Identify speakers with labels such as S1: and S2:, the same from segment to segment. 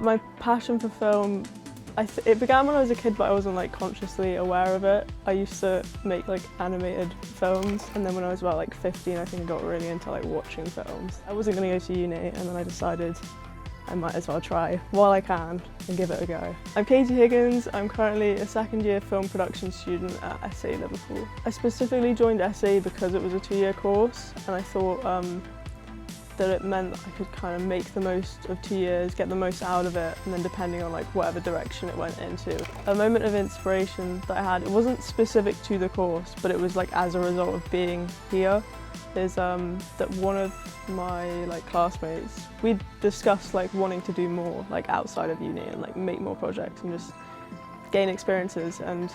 S1: My passion for film, it began when I was a kid, but I wasn't like consciously aware of it. I used to make like animated films, and then when I was about like 15, I think I got really into like watching films. I wasn't going to go to uni, and then I decided I might as well try while I can and give it a go. I'm Katie Higgins. I'm currently a second-year film production student at SAE Liverpool. I specifically joined SAE because it was a 2-year course, and I thought that it meant I could kind of make the most of 2 years, get the most out of it, and then depending on like whatever direction it went into. A moment of inspiration that I had, it wasn't specific to the course, but it was like as a result of being here, is that one of my like classmates, we discussed like wanting to do more like outside of uni and like make more projects and just gain experiences, and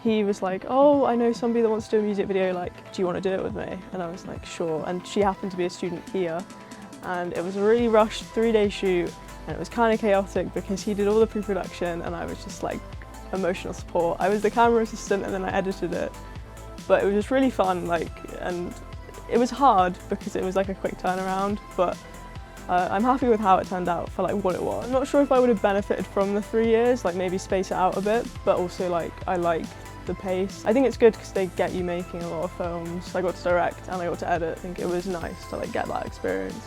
S1: he was like, oh, I know somebody that wants to do a music video, like, do you want to do it with me? And I was like, sure. And she happened to be a student here, and it was a really rushed 3-day shoot, and it was kind of chaotic because he did all the pre-production and I was just like emotional support. I was the camera assistant and then I edited it, but it was just really fun, like, and it was hard because it was like a quick turnaround, but I'm happy with how it turned out for like what it was. I'm not sure if I would have benefited from the 3 years, like maybe space it out a bit, but also like I like the pace. I think it's good because they get you making a lot of films. I got to direct and I got to edit. I think it was nice to like get that experience.